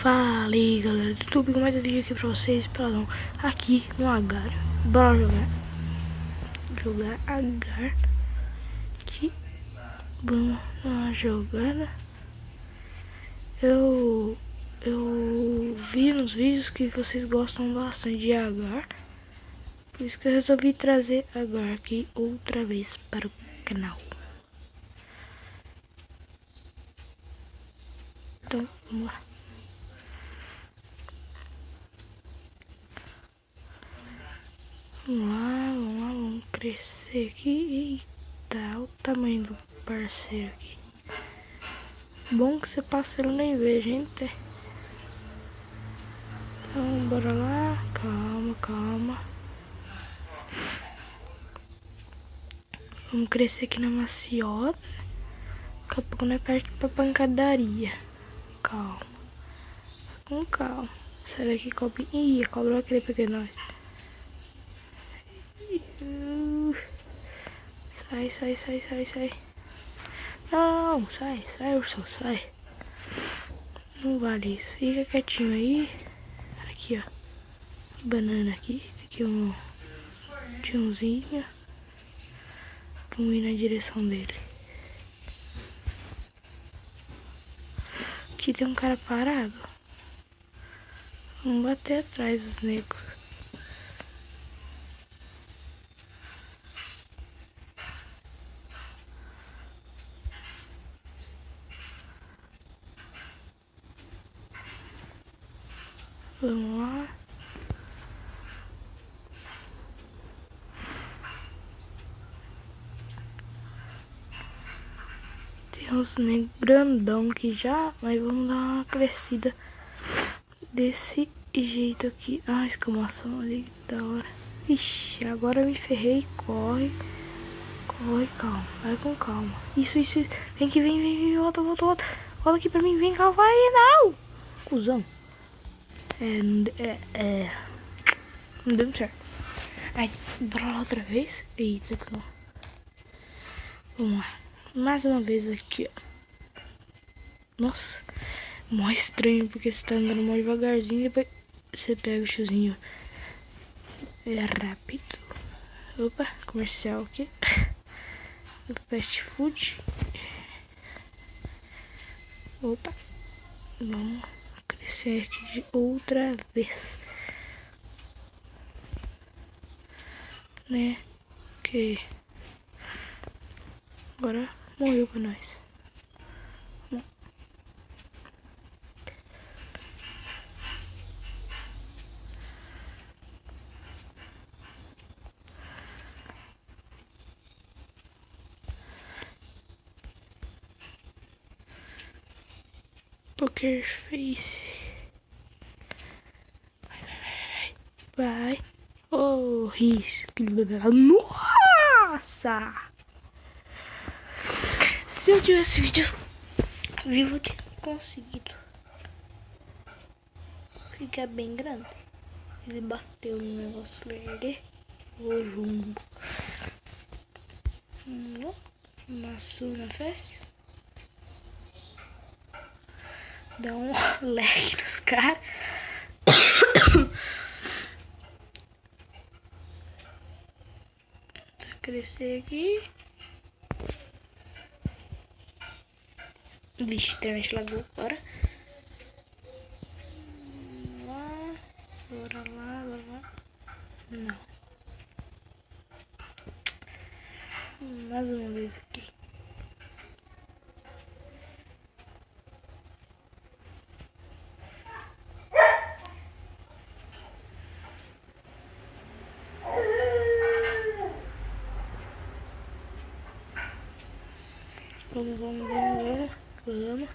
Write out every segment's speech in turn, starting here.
Fala aí galera do YouTube, com mais um vídeo aqui pra vocês, aqui no Agar. Bora jogar Agar. Que vamos lá jogar. Eu vi nos vídeos que vocês gostam bastante de Agar, por isso que eu resolvi trazer Agar aqui outra vez para o canal. Então vamos lá. Vamos crescer aqui. Eita, olha o tamanho do parceiro aqui. Bom que você passa ele nem vê, gente. Então, bora lá. Calma. Vamos crescer aqui na maciota. Daqui a pouco nós partimos pra pancadaria. Calma. Com calma. Sai daqui, cobra. Ih, a cobra vai querer pegar nós. Sai. Não, sai, urso, sai. Não vale isso. Fica quietinho aí. Aqui, ó. Banana aqui. Aqui um tiozinho. Vamos ir na direção dele. Aqui tem um cara parado. Vamos bater atrás dos negros. Vamos lá. Tem uns negros grandão aqui já, mas vamos dar uma crescida desse jeito aqui. Ah, exclamação ali, que da hora. Ixi, agora eu me ferrei. Corre, calma, vai com calma. Isso. Vem aqui, vem, volta. Volta aqui pra mim, vem cá, vai, não! Cusão. Não deu certo. Aí, bora lá outra vez. Eita, que não. Vamos lá. Mais uma vez aqui, ó. Nossa, mó estranho, porque você tá andando mó devagarzinho e depois você pega o tiozinho. É rápido. Opa, comercial aqui. Fast food. Opa, vamos crescer aqui de outra vez, né? Que agora morreu pra nós. Poker Face. Vai. Oh, risco. Nossa! Se eu tivesse vídeo vivo, eu tinha conseguido ficar bem grande. Ele bateu no negócio verde. Vou junto. Maçã na festa. Dá um leque nos caras. Tá crescer aqui. Vixe, internet lagou agora. Bora lá. Não. Mais uma vez aqui. Vamos.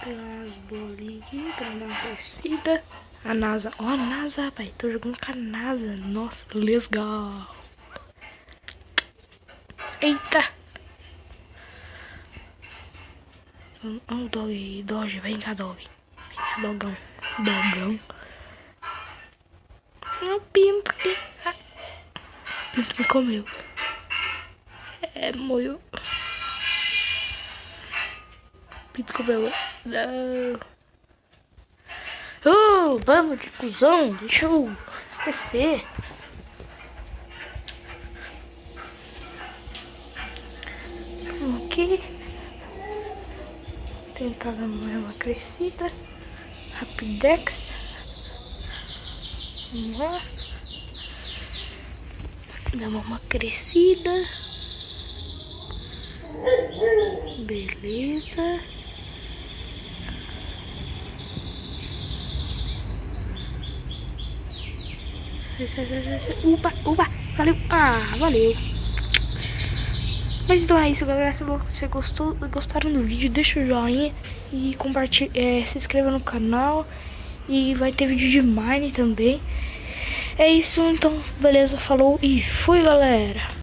Pegar umas bolinhas aqui pra dar uma crescida. A NASA. Ó, a NASA, rapaz. Tô jogando com a NASA. Nossa, legal. Eita. Ó o dog aí. Doge, vem cá, dog. Vem cá, dogão. Ó o pinto aqui. O pinto me comeu. Morreu. Pinto comeu. Não. Ô, bando de cuzão, deixa eu crescer. Vamos aqui. Tentar dar uma crescida. Rapidex. Vamos lá. Dá uma crescida. Beleza. Upa, valeu. Ah, valeu. Mas então é isso, galera. Se você gostaram do vídeo, deixa o joinha e compartilha, se inscreva no canal. E vai ter vídeo de Mine também. É isso, então, beleza, falou e fui, galera.